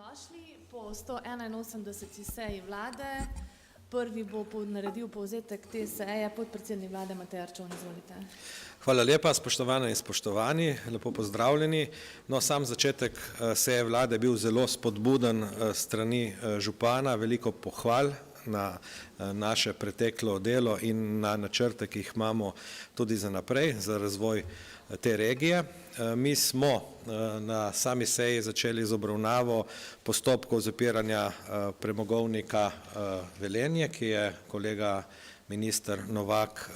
dobrodošli po 181. seji vlade. Prvi bo naredil povzetek te seje podpredsednik vlade Matej Arčon, izvolite. Hvala lepa, spoštovane in spoštovani, lepo pozdravljeni. No, sam začetek seje vlade je bil zelo spodbuden strani župana, veliko pohval na naše preteklo delo in na načrte, ki jih imamo tudi za naprej, za razvoj te regije. Mi smo na sami seji začeli z obravnavo postopkov zapiranja premogovnika Velenje, ki je kolega minister Novak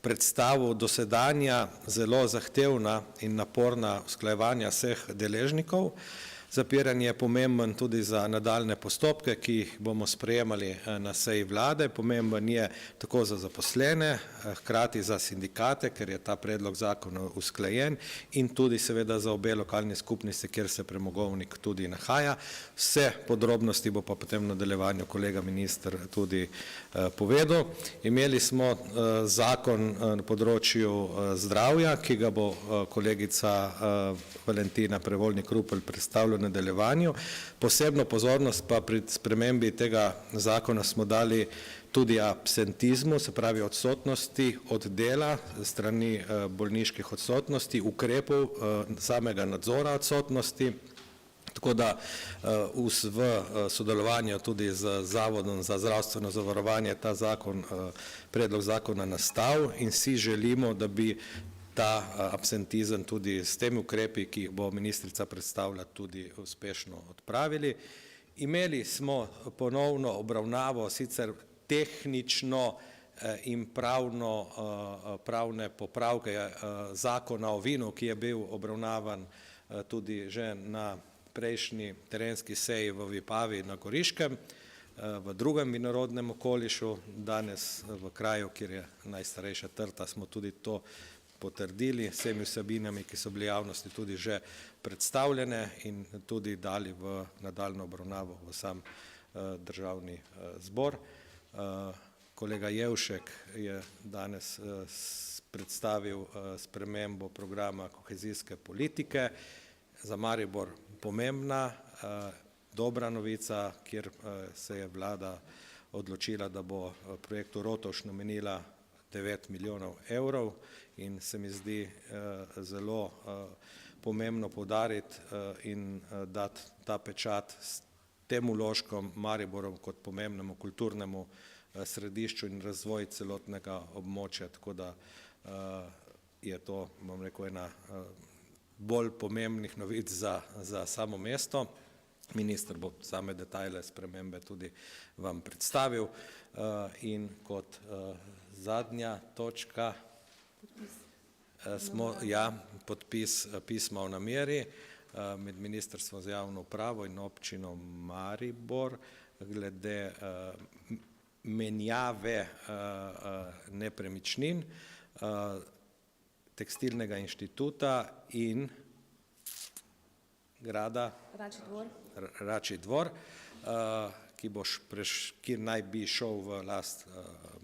predstavil dosedanja zelo zahtevna in naporna usklajevanja vseh deležnikov. Zapiranje je pomemben tudi za nadaljne postopke, ki jih bomo sprejemali na seji vlade. Pomemben je tako za zaposlene, hkrati za sindikate, ker je ta predlog zakona usklajen, in tudi seveda za obe lokalni skupnosti, kjer se premogovnik tudi nahaja. Vse podrobnosti bo pa potem v nadaljevanju kolega minister tudi povedal. Imeli smo zakon na področju zdravja, ki ga bo kolegica Valentina Prevolnik-Rupel predstavila v nadaljevanju. Posebno pozornost pa pri spremembi tega zakona smo dali tudi absentizmu, se pravi odsotnosti od dela, strani bolniških odsotnosti, ukrepov samega nadzora odsotnosti. Tako da v sodelovanju tudi z Zavodom za zdravstveno zavarovanje ta predlog zakona nastal in si želimo, da bi ta absentizem tudi s temi ukrepi, ki jih bo ministrica predstavila, tudi uspešno odpravili. Imeli smo ponovno obravnavo sicer tehnično in pravne popravke zakona o vinu, ki je bil obravnavan tudi že na prejšnji terenski seji v Vipavi na Goriškem, v drugem vinorodnem okolišu, danes v kraju, kjer je najstarejša trta, smo tudi to potrdili s vsemi vsebinami, ki so bili javnosti tudi že predstavljene in tudi dali v nadaljnjo obravnavo v sam državni zbor. Kolega Jevšek je danes predstavil spremembo programa kohezijske politike. Za Maribor pomembna, dobra novica, kjer se je vlada odločila, da bo projektu Rotovž namenila 9 milijonov evrov in se mi zdi zelo pomembno poudariti in dati ta pečat s tem vložkom Mariborom kot pomembnemu kulturnemu središču in razvoj celotnega območja, tako da je to, bom rekel, ena bolj pomembnih novic za samo mesto. Minister bo same detajle spremembe tudi vam predstavil in kot zadnja točka smo, podpis pisma o nameri med Ministrstvom za javno upravo in občino Maribor glede menjave nepremičnin Tekstilnega inštituta in grada Račji Dvor, ki naj bi šel v last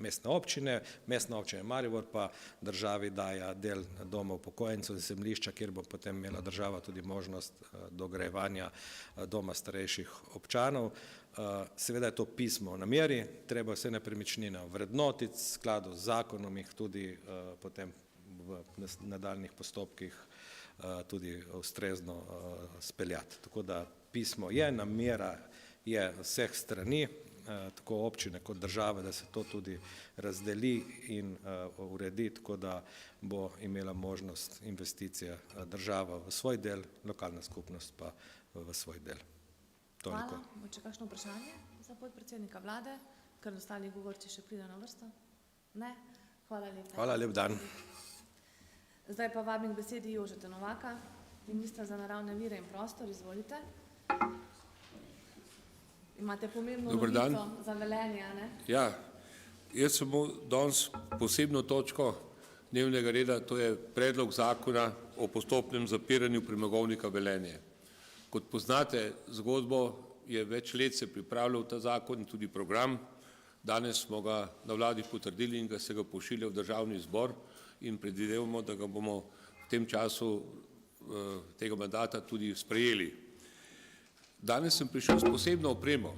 mestne občine. Mestna občina Maribor pa državi daje del doma upokojencev in zemljišča, kjer bo potem imela država tudi možnost dograjevanja doma starejših občanov. Seveda je to pismo o nameri, treba vse nepremičnine ovrednotiti, v skladu z zakonom jih tudi potem v nadaljnih postopkih tudi ustrezno speljati. Tako da pismo je, namera je vseh strani, tako občine kot države, da se to tudi razdeli in uredi, tako da bo imela možnost investicije država v svoj del, lokalna skupnost pa v svoj del. Hvala. Bo če kakšno vprašanje za podpredsednika vlade, ker ostali govorci še pride na vrsto? Ne? Hvala lepa. Hvala, lep dan. Zdaj pa vabim k besedi Jožeta Novaka, ministra za naravne vire in prostor, izvolite. Imate pomembno novico za Velenje, ne? Ja, jaz sem danes posebno točko dnevnega reda, to je predlog zakona o postopnem zapiranju premogovnika Velenje. Kot poznate zgodbo, je več let se pripravljal ta zakon in tudi program. Danes smo ga na vladi potrdili in se ga pošilja v državni zbor in predvidevamo, da ga bomo v tem času tega mandata tudi sprejeli. Danes sem prišel s posebno opremo.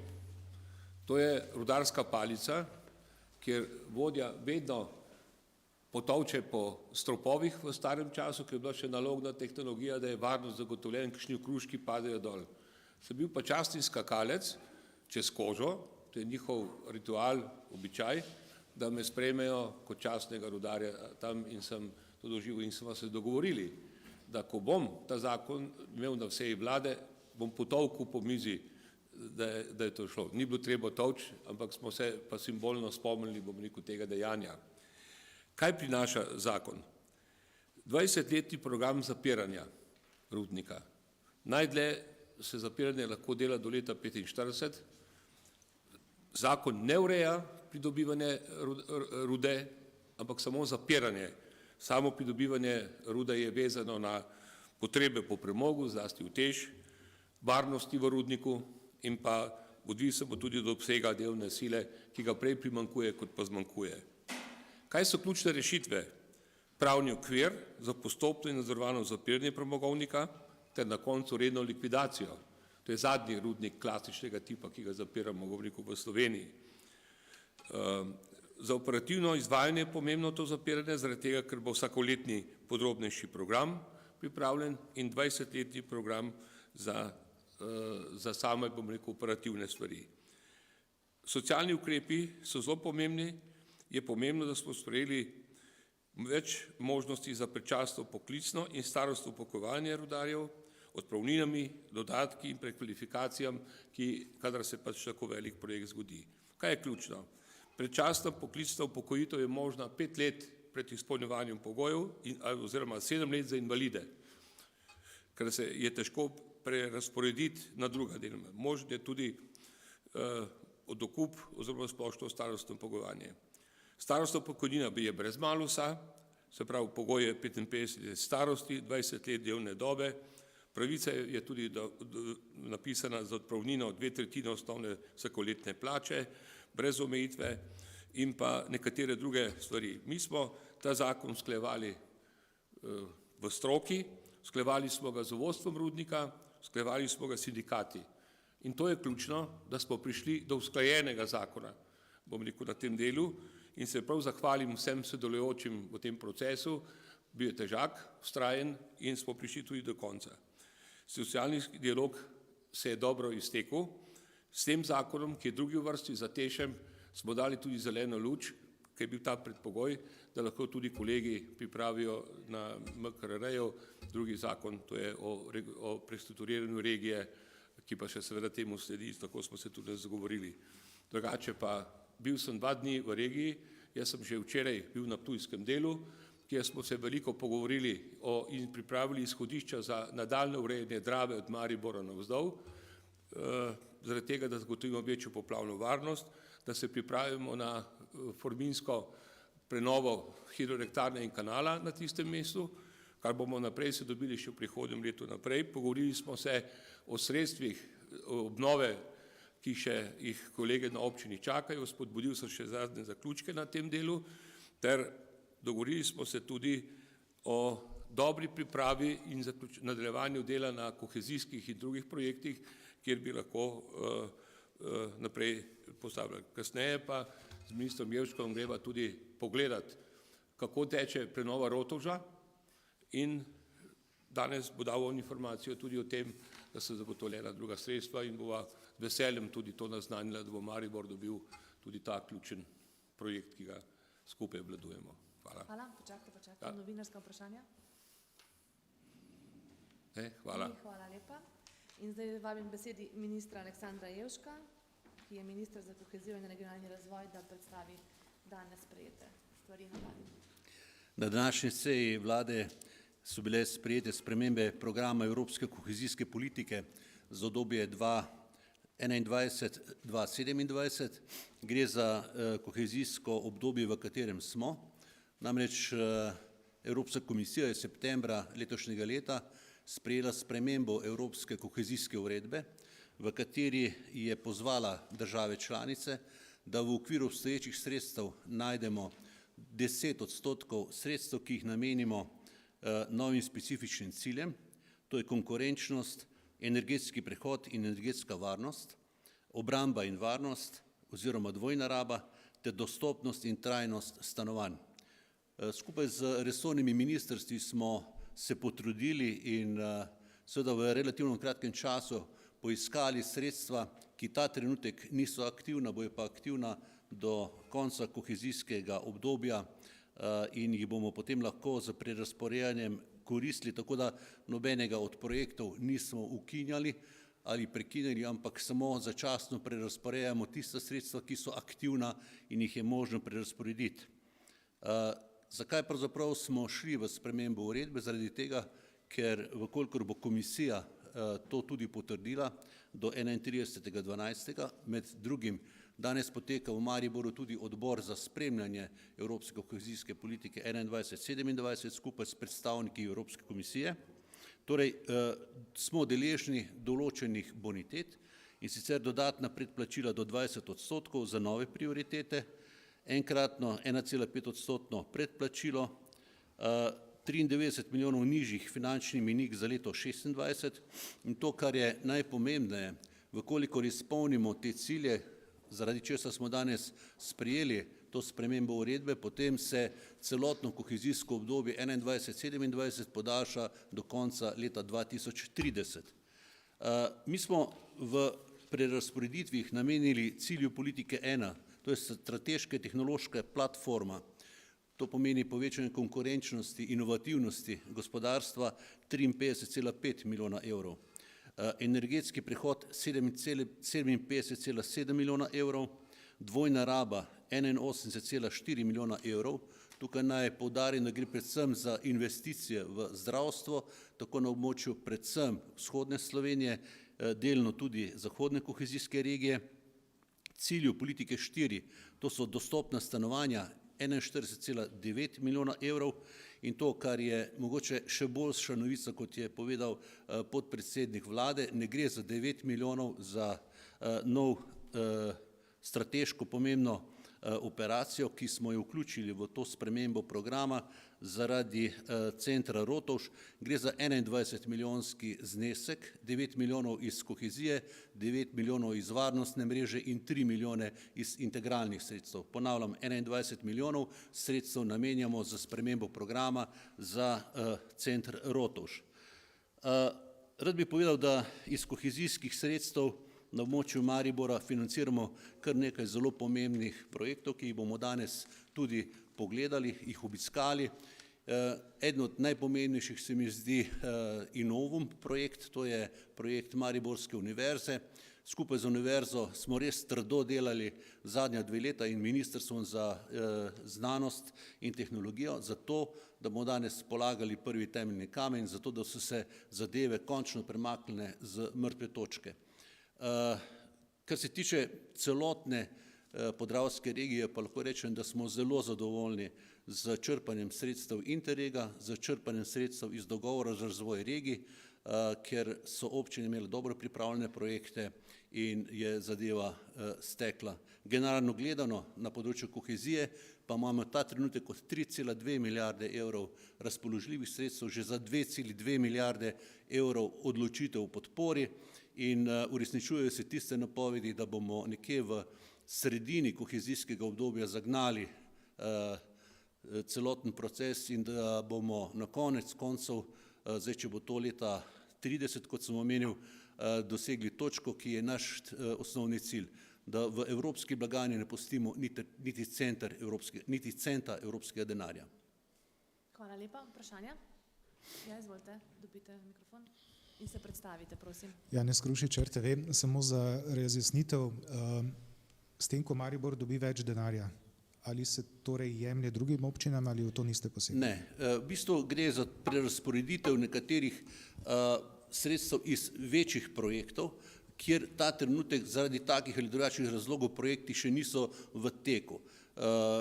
To je rudarska palica, kjer vodja vedno potolče po stropovih v starem času, ker je bila še nalogna tehnologija, da je varnost zagotovljen, kakšni okruški padejo dol. Sem bil pa častni skakalec čez kožo, to je njihov ritual, običaj, da me sprejmejo kot častnega rudarja tam in sem to doživel in smo se dogovorili, da ko bom ta zakon imel na vsej vlade, bom potolkel po mizi, da je to šlo. Ni bilo treba tolči, ampak smo se pa simbolno spomnili, bom rekel, tega dejanja. Kaj prinaša zakon? 20-letni program zapiranja rudnika. Najdlje se zapiranje lahko dela do leta 1945. Zakon ne ureja pridobivanje rude, ampak samo zapiranje. Samo pridobivanje rude je vezano na potrebe po premogu, zlasti v TEŠ, varnosti v rudniku in pa odvisno bo tudi od obsega delovne sile, ki ga prej primanjkuje, kot pa zmanjkuje. Kaj so ključne rešitve? Pravni okvir za postopno in nadzorovano zapiranje premogovnika ter na koncu redno likvidacijo. To je zadnji rudnik klasičnega tipa, ki ga zapiramo v Sloveniji. Za operativno izvajanje je pomembno to zapiranje, zaradi tega, ker bo vsakoletni podrobnejši program pripravljen in 20-letni program za same, bom rekel, operativne stvari. Socialni ukrepi so zelo pomembni. Je pomembno, da smo sprejeli več možnosti za predčasno poklicno in starostno upokojevanje rudarjev, odpravninami, dodatki in prekvalifikacijam, kadar se pač tako velik projekt zgodi. Kaj je ključno? Predčasna poklicna upokojitev je možna 5 let pred izpolnjevanjem pogojev oziroma 7 let za invalide, ker se je težko prerazporediti na druga delovna. Možen je tudi dokup oziroma splošno starostno upokojevanje. Starostna pokojnina je brez malusa, se pravi pogoj je 55 let starosti, 20 let delovne dobe, pravica je tudi napisana za odpravnino 2/3 osnovne vsakoletne plače, brez omejitve in pa nekatere druge stvari. Mi smo ta zakon usklajevali v stroki, usklajevali smo ga z vodstvom rudnika, usklajevali smo ga s sindikati. In to je ključno, da smo prišli do usklajenega zakona, bom rekel, na tem delu in se prav zahvalim vsem sodelujočim v tem procesu, bil je težak, vztrajen in smo prišli tudi do konca. Socialni dialog se je dobro iztekel. S tem zakonom, ki je drugi v vrsti za TEŠ-em, smo dali tudi zeleno luč, ki je bil ta predpogoj, da lahko tudi kolegi pripravijo na MKR-ju drugi zakon, to je o prestrukturiranju regije, ki pa še seveda temu sledi, tako smo se tudi zagovorili. Drugače pa bil sem 2 dni v regiji, jaz sem že včeraj bil na ptujskem delu, kjer smo se veliko pogovorili in pripravili izhodišča za nadaljnje urejanje Drave od Maribora navzdol, zaradi tega, da zagotovimo večjo poplavno varnost, da se pripravimo na forminsko prenovo hidroelektrarne in kanala na tistem mestu, kar bomo naprej se dobili še v prihodnjem letu naprej. Pogovorili smo se o sredstvih obnove, ki še jih kolege na občini čakajo, spodbudil sem še zadnje zaključke na tem delu, ter dogovorili smo se tudi o dobri pripravi in nadaljevanju dela na kohezijskih in drugih projektih, kjer bi lahko naprej postavljali. Kasneje pa z ministrom Jevškom greva tudi pogledati, kako teče prenova Rotovža in danes bo dal informacijo tudi o tem, da so zagotovljena druga sredstva in bova z veseljem tudi to naznanila, da bo Maribor dobil tudi ta ključen projekt, ki ga skupaj obvladujemo. Hvala. Hvala, počakajte. Novinarska vprašanja? Hvala. Hvala lepa. In zdaj vabim besedi ministra Aleksandra Jevška, ki je minister za kohezijo in regionalni razvoj, da predstavi danes sprejete stvari na vladi. Na današnji seji vlade so bile sprejete spremembe programa Evropske kohezijske politike za obdobje 2021-2027. Gre za kohezijsko obdobje, v katerem smo. Namreč Evropska komisija je septembra letošnjega leta sprejela spremembo Evropske kohezijske uredbe, v kateri je pozvala države članice, da v okviru obstoječih sredstev najdemo 10% sredstev, ki jih namenimo novim specifičnim ciljem, to je konkurenčnost, energetski prehod in energetska varnost, obramba in varnost oziroma dvojna raba ter dostopnost in trajnost stanovanj. Skupaj z resornimi ministrstvi smo se potrudili in seveda v relativno kratkem času poiskali sredstva, ki ta trenutek niso aktivna, bojo pa aktivna do konca kohezijskega obdobja in jih bomo potem lahko z prerazporejanjem koristili, tako da nobenega od projektov nismo ukinjali ali prekinili, ampak samo začasno prerazporejamo tista sredstva, ki so aktivna in jih je možno prerazporediti. Zakaj pravzaprav smo šli v spremembo uredbe? Zaradi tega, ker vkolikor bo komisija to tudi potrdila do 31.12. Med drugim danes poteka v Mariboru tudi odbor za spremljanje evropske kohezijske politike 21-27 skupaj s predstavniki Evropske komisije. Torej, smo deležni določenih bonitet in sicer dodatna predplačila do 20% za nove prioritete, enkratno 1,5% predplačilo, 93 milijonov nižjih finančnih mejnik za leto 2026 in to, kar je najpomembneje, vkolikor izpolnimo te cilje, zaradi česa smo danes sprejeli to spremembo uredbe, potem se celotno kohezijsko obdobje 21-27 podaljša do konca leta 2030. Mi smo v prerazporeditvih namenili cilju politike 1, to je strateška tehnološka platforma, to pomeni povečanje konkurenčnosti, inovativnosti gospodarstva 53,5 milijona evrov. Energetski prehod 57,7 milijona evrov, dvojna raba 81,4 milijona evrov. Tukaj naj poudarim, da gre predvsem za investicije v zdravstvo, tako na območju predvsem vzhodne Slovenije, delno tudi zahodne kohezijske regije. Cilju politike 4, to so dostopna stanovanja 41,9 milijona evrov in to, kar je mogoče še boljša novica, kot je povedal podpredsednik vlade, ne gre za 9 milijonov za nov strateško pomembno operacijo, ki smo jo vključili v to spremembo programa zaradi centra Rotovž. Gre za 21 milijonski znesek, 9 milijonov iz kohezije, 9 milijonov iz varnostne mreže in 3 milijone iz integralnih sredstev. Ponavljam, 21 milijonov sredstev namenjamo za spremembo programa za center Rotovž. Rad bi povedal, da iz kohezijskih sredstev na območju Maribora financiramo kar nekaj zelo pomembnih projektov, ki jih bomo danes tudi pogledali, jih obiskali. Eden od najpomembnejših se mi zdi Innovum projekt, to je projekt Mariborske univerze. Skupaj z univerzo smo res trdo delali zadnja 2 leta in Ministrstvom za znanost in tehnologijo, zato da bomo danes polagali prvi temeljni kamen, zato da so se zadeve končno premaknile z mrtve točke. Kar se tiče celotne podravske regije, pa lahko rečem, da smo zelo zadovoljni z črpanjem sredstev Interrega, z črpanjem sredstev iz dogovora za razvoj regij, ker so občine imele dobro pripravljene projekte in je zadeva stekla. Generalno gledano na področju kohezije pa imamo ta trenutek od 3,2 milijarde evrov razpoložljivih sredstev že za 2,2 milijarde evrov odločitev v podpori in uresničujejo se tiste napovedi, da bomo nekje v sredini kohezijskega obdobja zagnali celoten proces in da bomo na konec koncev, zdaj če bo to leta 30, kot sem omenil, dosegli točko, ki je naš osnovni cilj, da v evropski blagajni ne pustimo niti centa evropskega denarja. Hvala lepa. Vprašanja? Ja, izvolite, dobite mikrofon in se predstavite, prosim. Janez Krušič, RTV, samo za razjasnitev, s tem, ko Maribor dobi več denarja, ali se torej jemlje drugim občinam ali v to niste posebej? Ne, v bistvu gre za prerazporeditev nekaterih sredstev iz večjih projektov, kjer ta trenutek zaradi takih ali drugačnih razlogov projekti še niso v teku.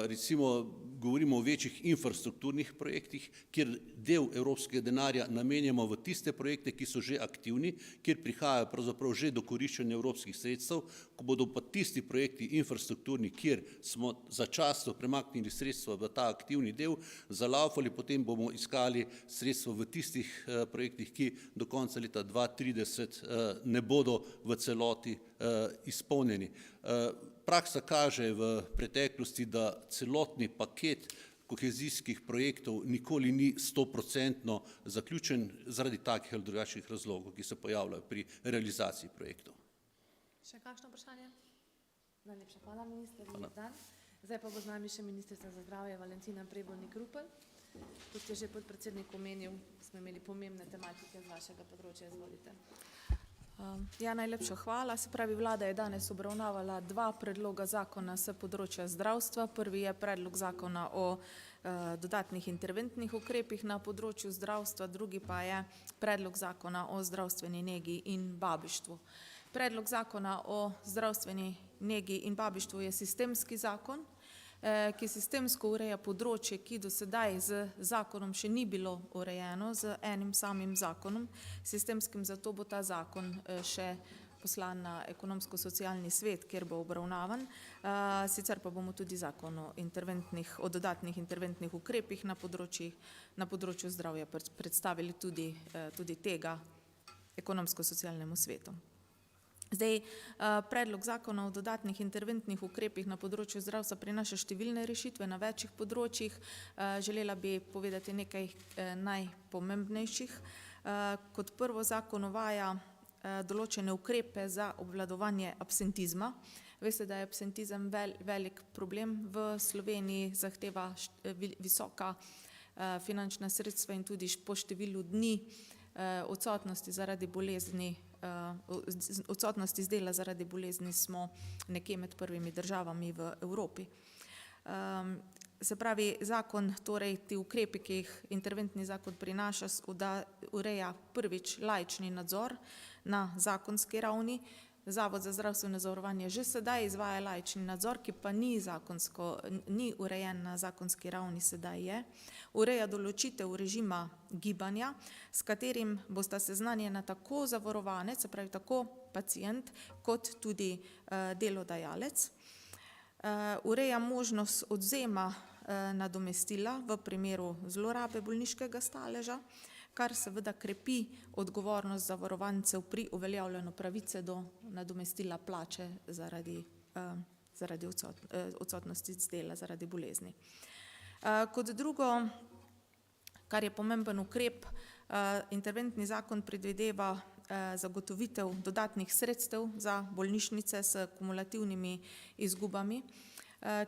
Recimo govorimo o večjih infrastrukturnih projektih, kjer del evropskega denarja namenjamo v tiste projekte, ki so že aktivni, kjer prihajajo pravzaprav že do koriščenja evropskih sredstev, ko bodo pa tisti projekti infrastrukturni, kjer smo začasno premaknili sredstva v ta aktivni del, zalaufali, potem bomo iskali sredstva v tistih projektih, ki do konca leta 2030 ne bodo v celoti izpolnjeni. Praksa kaže v preteklosti, da celotni paket kohezijskih projektov nikoli ni 100% zaključen zaradi takih ali drugačnih razlogov, ki se pojavljajo pri realizaciji projektov. Še kakšno vprašanje? Najlepša hvala, minister. Lep dan. Zdaj pa bo z nami še ministrica za zdravje Valentina Prevolnik Rupel. Kot je že podpredsednik omenil, smo imeli pomembne tematike z vašega področja. Izvolite. Ja, najlepša hvala. Se pravi, vlada je danes obravnavala dva predloga zakona s področja zdravstva. Prvi je predlog zakona o dodatnih interventnih ukrepih na področju zdravstva, drugi pa je predlog zakona o zdravstveni negi in babištvu. Predlog zakona o zdravstveni negi in babištvu je sistemski zakon, ki sistemsko ureja področje, ki do sedaj z zakonom še ni bilo urejeno, z enim samim zakonom sistemskim, zato bo ta zakon še poslan na ekonomsko-socialni svet, kjer bo obravnavan. Sicer pa bomo tudi zakon o dodatnih interventnih ukrepih na področju zdravja predstavili tudi tega ekonomsko-socialnemu svetu. Zdaj, predlog zakona o dodatnih interventnih ukrepih na področju zdravstva prinaša številne rešitve na večjih področjih. Želela bi povedati nekaj najpomembnejših. Kot prvo, zakon uvaja določene ukrepe za obvladovanje absentizma. Veste, da je absentizem velik problem v Sloveniji, zahteva visoka finančna sredstva in tudi po številu dni odsotnosti zaradi bolezni, odsotnosti z dela zaradi bolezni smo nekje med prvimi državami v Evropi. Se pravi, zakon, torej ti ukrepi, ki jih interventni zakon prinaša, ureja prvič laični nadzor na zakonski ravni. Zavod za zdravstveno zavarovanje že sedaj izvaja laični nadzor, ki pa ni urejen na zakonski ravni, sedaj je. Ureja določitev režima gibanja, s katerim bosta seznanjena tako zavarovanec, se pravi tako pacient, kot tudi delodajalec. Ureja možnost odvzema nadomestila v primeru zlorabe bolniškega staleža, kar seveda krepi odgovornost zavarovancev pri uveljavljanju pravice do nadomestila plače zaradi odsotnosti z dela zaradi bolezni. Kot drugo, kar je pomemben ukrep, interventni zakon predvideva zagotovitev dodatnih sredstev za bolnišnice s kumulativnimi izgubami,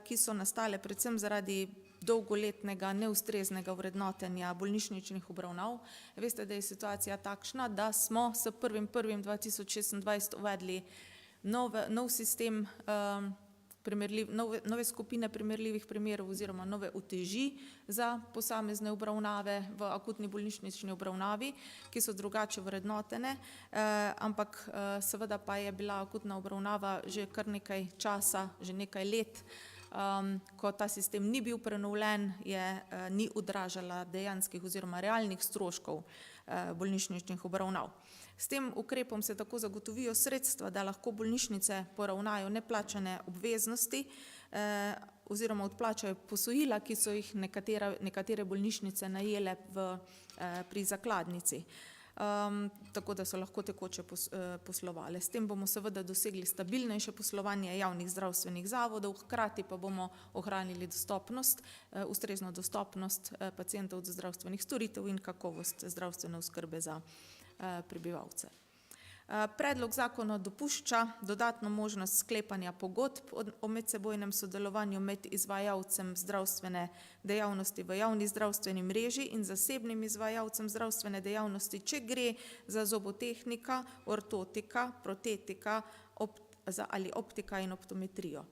ki so nastale predvsem zaradi dolgoletnega neustreznega vrednotenja bolnišničnih obravnav. Veste, da je situacija takšna, da smo s 1.1.2026 uvedli nov sistem, nove skupine primerljivih primerov oziroma nove uteži za posamezne obravnave v akutni bolnišnični obravnavi, ki so drugače vrednotene, ampak seveda pa je bila akutna obravnava že kar nekaj časa, že nekaj let, ko ta sistem ni bil prenovljen, ni odražala dejanskih oziroma realnih stroškov bolnišničnih obravnav. S tem ukrepom se tako zagotovijo sredstva, da lahko bolnišnice poravnajo neplačane obveznosti oziroma odplačajo posojila, ki so jih nekatere bolnišnice najele pri zakladnici. Tako da so lahko tekoče poslovale. S tem bomo seveda dosegli stabilnejše poslovanje javnih zdravstvenih zavodov, hkrati pa bomo ohranili ustrezno dostopnost pacientov do zdravstvenih storitev in kakovost zdravstvene oskrbe za prebivalce. Predlog zakona dopušča dodatno možnost sklepanja pogodb o medsebojnem sodelovanju med izvajalcem zdravstvene dejavnosti v javni zdravstveni mreži in zasebnim izvajalcem zdravstvene dejavnosti, če gre za zobotehnika, ortotika, protetika ali optika in optometrijo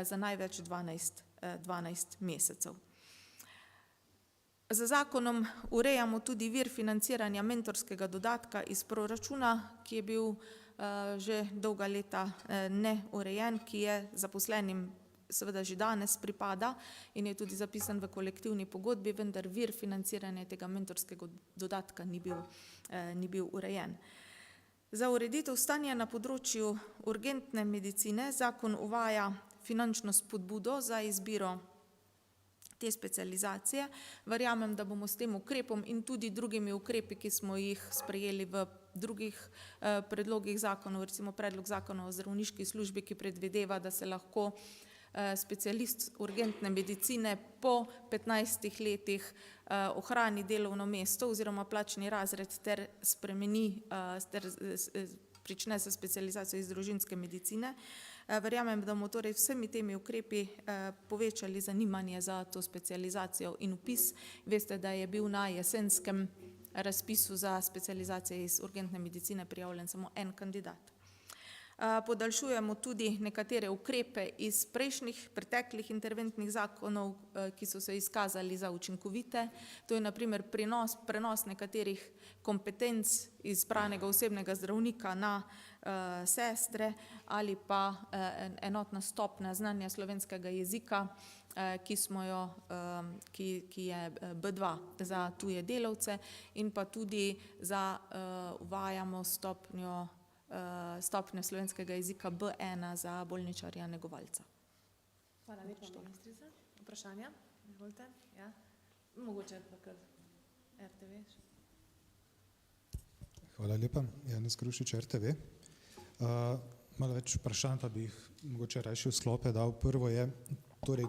za največ 12 mesecev. Z zakonom urejamo tudi vir financiranja mentorskega dodatka iz proračuna, ki je bil že dolga leta neurejen, ki je zaposlenim seveda že danes pripada in je tudi zapisan v kolektivni pogodbi, vendar vir financiranja tega mentorskega dodatka ni bil urejen. Za ureditev stanja na področju urgentne medicine zakon uvaja finančno spodbudo za izbiro te specializacije. Verjamem, da bomo s tem ukrepom in tudi drugimi ukrepi, ki smo jih sprejeli v drugih predlogih zakonov, recimo predlog zakona o zdravniški službi, ki predvideva, da se lahko specialist urgentne medicine po 15 letih ohrani delovno mesto oziroma plačni razred ter prične se specializacijo iz družinske medicine. Verjamem, da bomo torej vsemi temi ukrepi povečali zanimanje za to specializacijo in vpis. Veste, da je bil na jesenskem razpisu za specializacije iz urgentne medicine prijavljen samo en kandidat. Podaljšujemo tudi nekatere ukrepe iz prejšnjih preteklih interventnih zakonov, ki so se izkazali za učinkovite. To je na primer prenos nekaterih kompetenc iz izbranega osebnega zdravnika na sestre ali pa enotna stopnja znanja slovenskega jezika, ki je B2 za tuje delavce, in pa tudi uvajamo stopnjo slovenskega jezika B1 za bolničarja negovalca. Hvala lepa, ministrica. Vprašanja? Izvolite. Ja. Mogoče pa kar RTV. Hvala lepa, Janez Krušič, RTV. Malo več vprašanj pa bi jih mogoče rajši v sklope dal. Prvo je, torej,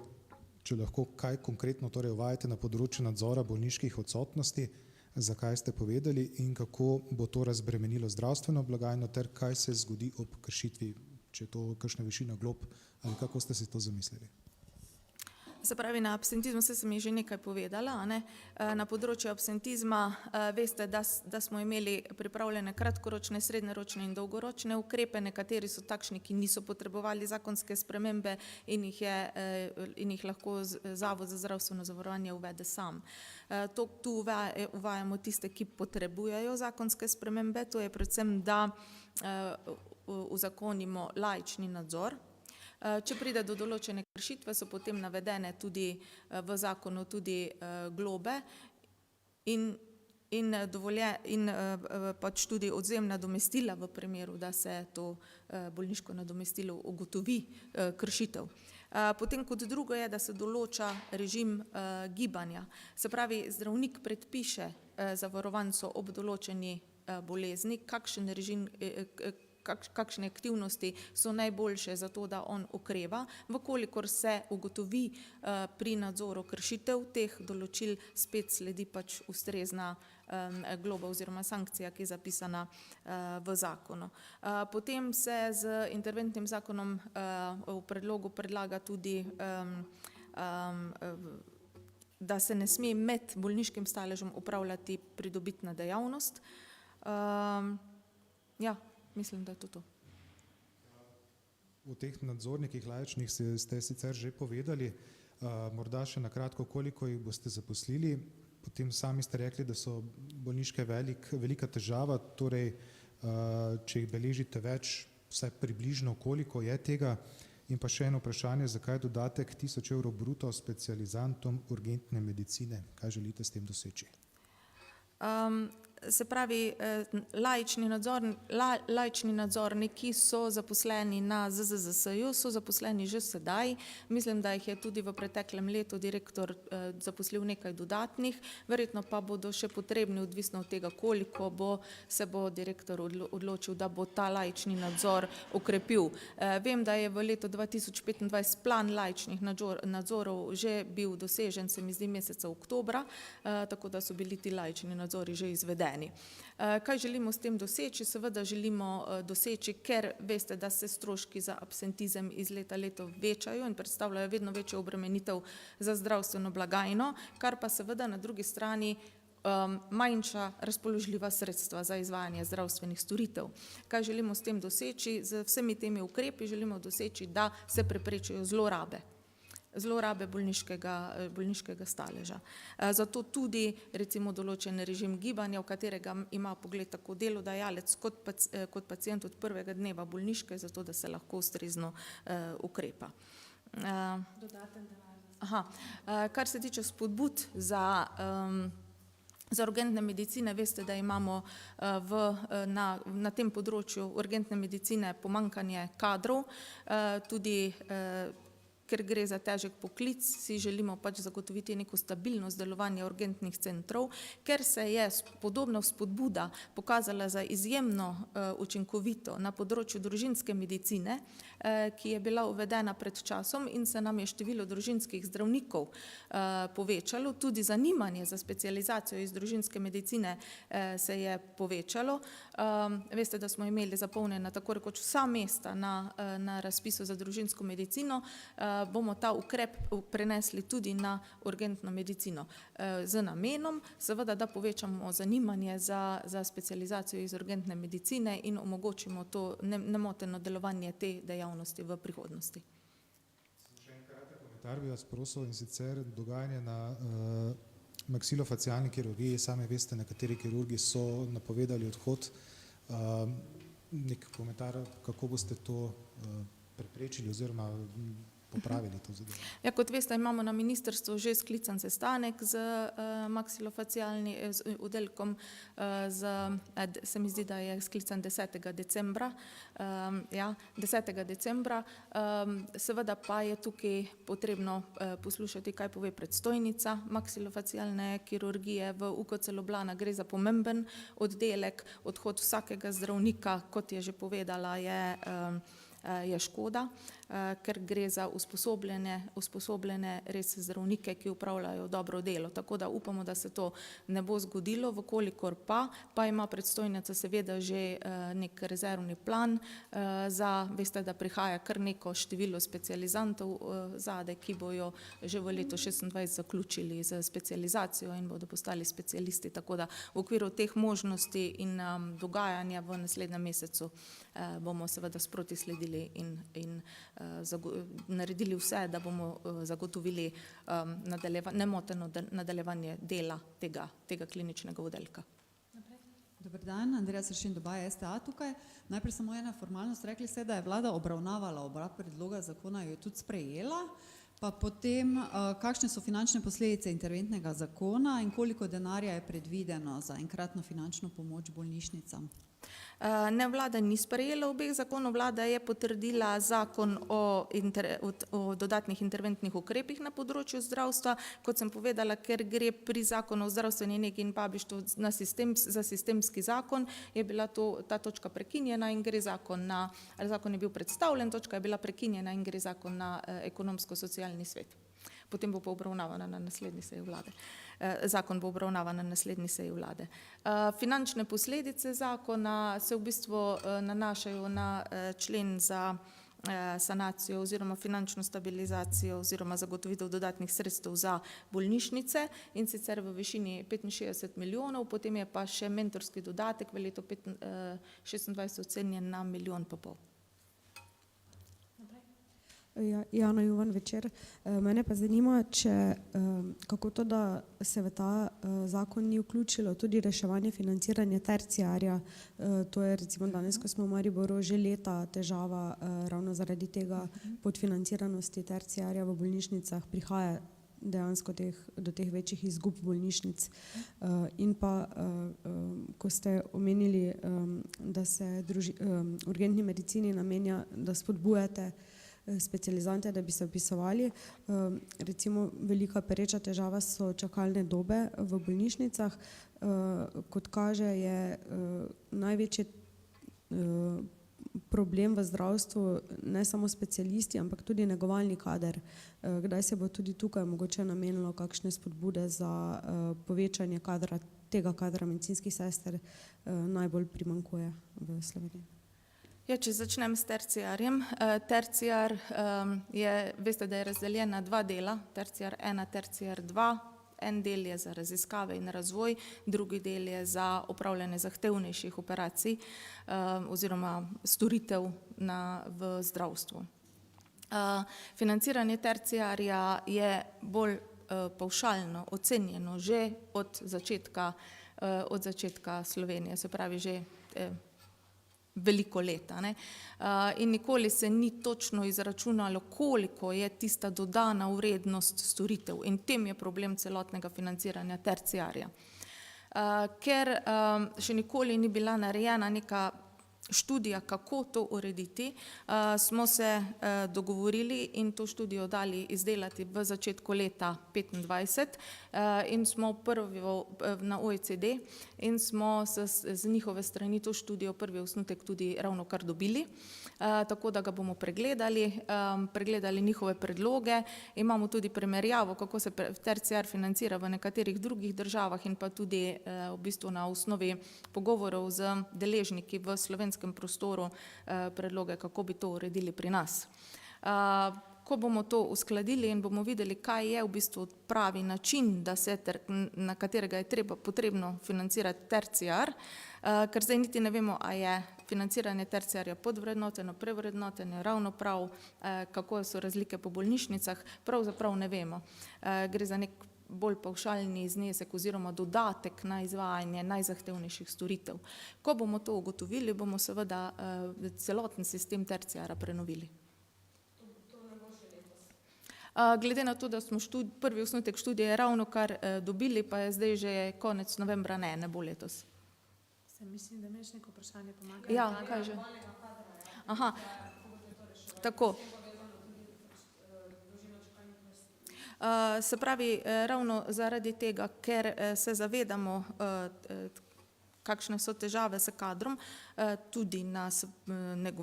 če lahko kaj konkretno torej uvajate na področju nadzora bolniških odsotnosti, zakaj ste povedali in kako bo to razbremenilo zdravstveno blagajno ter kaj se zgodi ob kršitvi, če je to kakšna višina glob ali kako ste si to zamislili? Se pravi, na absentizmu sem že nekaj povedala. Na področju absentizma veste, da smo imeli pripravljene kratkoročne, srednjeročne in dolgoročne ukrepe. Nekateri so takšni, ki niso potrebovali zakonske spremembe in jih lahko Zavod za zdravstveno zavarovanje uvede sam. Tu uvajamo tiste, ki potrebujejo zakonske spremembe. To je predvsem, da uzakonimo laični nadzor. Če pride do določene kršitve, so potem navedene tudi v zakonu tudi globe in pač tudi odvzem nadomestila v primeru, da se to bolniško nadomestilo ugotovi kršitev. Potem kot drugo je, da se določa režim gibanja. Se pravi, zdravnik predpiše zavarovancu ob določeni bolezni, kakšen režim, kakšne aktivnosti so najboljše za to, da on okreva. Vkolikor se ugotovi pri nadzoru kršitev teh določil, spet sledi pač ustrezna globa oziroma sankcija, ki je zapisana v zakonu. Potem se z interventnim zakonom v predlogu predlaga tudi, da se ne sme med bolniškim staležem opravljati pridobitna dejavnost. Ja, mislim, da je to. V teh nadzornikih laičnih ste sicer že povedali, morda še na kratko, koliko jih boste zaposlili. Potem sami ste rekli, da so bolniške velika težava, torej če jih beležite več, vsaj približno koliko je tega. In pa še eno vprašanje, zakaj dodatek 1000 evrov bruto specializantom urgentne medicine? Kaj želite s tem doseči? Se pravi, laični nadzorniki so zaposleni na ZZZS-ju, so zaposleni že sedaj. Mislim, da jih je tudi v preteklem letu direktor zaposlil nekaj dodatnih, verjetno pa bodo še potrebni, odvisno od tega, koliko se bo direktor odločil, da bo ta laični nadzor okrepil. Vem, da je v letu 2025 plan laičnih nadzorov že bil dosežen, se mi zdi, meseca oktobra, tako da so bili ti laični nadzori že izvedeni. Kaj želimo s tem doseči? Seveda želimo doseči, ker veste, da se stroški za absentizem iz leta v leto večajo in predstavljajo vedno večjo obremenitev za zdravstveno blagajno, kar pa seveda na drugi strani manjša razpoložljiva sredstva za izvajanje zdravstvenih storitev. Kaj želimo s tem doseči? Z vsemi temi ukrepi želimo doseči, da se preprečijo zlorabe bolniškega staleža. Zato tudi recimo določen režim gibanja, v katerega ima pogled tako delodajalec kot pacient od prvega dneva bolniške, zato da se lahko ustrezno ukrepa. Dodaten denar za Aha, kar se tiče spodbud za urgentne medicine, veste, da imamo na tem področju urgentne medicine pomanjkanje kadrov, tudi ker gre za težek poklic, si želimo pač zagotoviti neko stabilnost delovanja urgentnih centrov, ker se je podobna spodbuda pokazala za izjemno učinkovito na področju družinske medicine, ki je bila uvedena pred časom in se nam je število družinskih zdravnikov povečalo, tudi zanimanje za specializacijo iz družinske medicine se je povečalo. Veste, da smo imeli zapolnjena tako rekoč vsa mesta na razpisu za družinsko medicino, bomo ta ukrep prenesli tudi na urgentno medicino z namenom, seveda, da povečamo zanimanje za specializacijo iz urgentne medicine in omogočimo to nemoteno delovanje te dejavnosti v prihodnosti. Še en kratek komentar bi vas prosil, in sicer dogajanje na maksilofacialni kirurgiji. Sami veste, nekateri kirurgi so napovedali odhod. Nek komentar, kako boste to preprečili oziroma popravili to zadevo? Ja, kot veste, imamo na ministrstvu že sklican sestanek z maksilofacialnim oddelkom, se mi zdi, da je sklican 10. decembra. Ja, 10. decembra. Seveda pa je tukaj potrebno poslušati, kaj pove predstojnica maksilofacialne kirurgije v UKC Ljubljana. Gre za pomemben oddelek, odhod vsakega zdravnika, kot je že povedala, je škoda, ker gre za usposobljene res zdravnike, ki upravljajo dobro delo. Tako da upamo, da se to ne bo zgodilo, vkolikor pa ima predstojnica seveda že nek rezervni plan veste, da prihaja kar neko število specializantov zade, ki bojo že v letu 2026 zaključili z specializacijo in bodo postali specialisti. Tako da v okviru teh možnosti in dogajanja v naslednjem mesecu bomo seveda sproti sledili in naredili vse, da bomo zagotovili nemoteno nadaljevanje dela tega kliničnega oddelka. Dober dan, Andreja Sršin, Dobaj, STA tukaj. Najprej samo ena formalnost. Rekli ste, da je vlada obravnavala oba predloga zakona, jo je tudi sprejela. Pa potem, kakšne so finančne posledice interventnega zakona in koliko denarja je predvideno za enkratno finančno pomoč bolnišnicam? Ne, vlada ni sprejela obeh zakonov, vlada je potrdila zakon o dodatnih interventnih ukrepih na področju zdravstva. Kot sem povedala, ker gre pri zakonu o zdravstveni negi in babištvu za sistemski zakon, je bila ta točka prekinjena in gre zakon je bil predstavljen, točka je bila prekinjena in gre zakon na ekonomsko-socialni svet. Potem bo pa obravnavana na naslednji seji vlade. Zakon bo obravnavan na naslednji seji vlade. Finančne posledice zakona se v bistvu nanašajo na člen za sanacijo oziroma finančno stabilizacijo oziroma zagotovitev dodatnih sredstev za bolnišnice, in sicer v višini 65 milijonov, potem je pa še mentorski dodatek v letu 2026 ocenjen na 1,5 milijona. Jana Juvan, Večer. Mene pa zanima, kako to, da se v ta zakon ni vključilo tudi reševanje financiranja terciarja. To je recimo danes, ko smo v Mariboru, že leta težava ravno zaradi tega podfinanciranosti terciarja v bolnišnicah. Prihaja dejansko do teh večjih izgub bolnišnic. In pa, ko ste omenili, da se urgentni medicini namenja, da spodbujate specializante, da bi se vpisovali. Recimo velika pereča težava so čakalne dobe v bolnišnicah. Kot kaže, je največji problem v zdravstvu ne samo specialisti, ampak tudi negovalni kader. Kdaj se bo tudi tukaj mogoče namenilo kakšne spodbude za povečanje tega kadra medicinskih sester najbolj primanjkuje v Sloveniji? Ja, če začnem s terciarjem. Terciar veste, da je razdeljen na dva dela, terciar 1, terciar 2. En del je za raziskave in razvoj, drugi del je za opravljanje zahtevnejših operacij oziroma storitev v zdravstvu. Financiranje terciarja je bolj pavšalno ocenjeno že od začetka Slovenije, se pravi že veliko let. A ne. In nikoli se ni točno izračunalo, koliko je tista dodana vrednost storitev. In tem je problem celotnega financiranja terciarja. Ker še nikoli ni bila narejena neka študija, kako to urediti, smo se dogovorili in to študijo dali izdelati v začetku leta 2025 in smo prvi na OECD in smo z njihove strani to študijo, prvi osnutek tudi ravno kar dobili, tako da ga bomo pregledali njihove predloge. Imamo tudi primerjavo, kako se terciar financira v nekaterih drugih državah in pa tudi v bistvu na osnovi pogovorov z deležniki v slovenskem prostoru predloge, kako bi to uredili pri nas. Ko bomo to uskladili in bomo videli, kaj je v bistvu pravi način, na katerega je potrebno financirati terciar, ker zdaj niti ne vemo, a je financiranje terciarja podvrednoteno, prevrednoteno, ravno prav, kako so razlike po bolnišnicah, pravzaprav ne vemo. Gre za nek bolj pavšalni znesek oziroma dodatek na izvajanje najzahtevnejših storitev. Ko bomo to ugotovili, bomo seveda celoten sistem terciara prenovili. Glede na to, da smo prvi osnutek študije ravno kar dobili, pa je zdaj že konec novembra, ne bo letos. Se mislim, da imaš neko vprašanje pomaga. Ja, kaj že? Aha, tako. Se pravi, ravno zaradi tega, ker se zavedamo, kakšne so težave s kadrom, tudi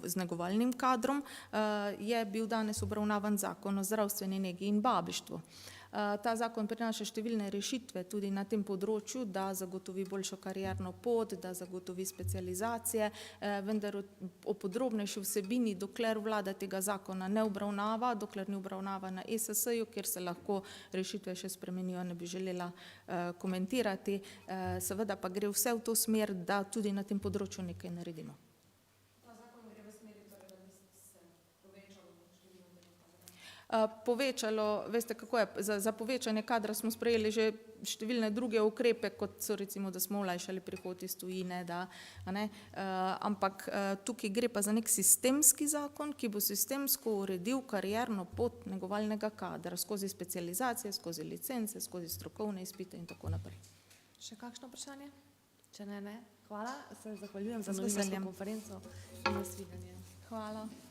z negovalnim kadrom, je bil danes obravnavan zakon o zdravstveni negi in babištvu. Ta zakon prinaša številne rešitve tudi na tem področju, da zagotovi boljšo karierno pot, da zagotovi specializacije, vendar o podrobnejši vsebini, dokler vlada tega zakona ne obravnava, dokler ni obravnava na ESS-ju, kjer se lahko rešitve še spremenijo, ne bi želela komentirati. Seveda pa gre vse v to smer, da tudi na tem področju nekaj naredimo. Povečalo, veste kako je, za povečanje kadra smo sprejeli že številne druge ukrepe, kot so recimo, da smo olajšali prihod iz tujine, ampak tukaj gre pa za nek sistemski zakon, ki bo sistemsko uredil karierno pot negovalnega kadra skozi specializacije, skozi licence, skozi strokovne izpite in tako naprej. Še kakšno vprašanje? Če ne, ne. Hvala, se zahvaljujem za novinarsko konferenco in nasvidenje. Hvala.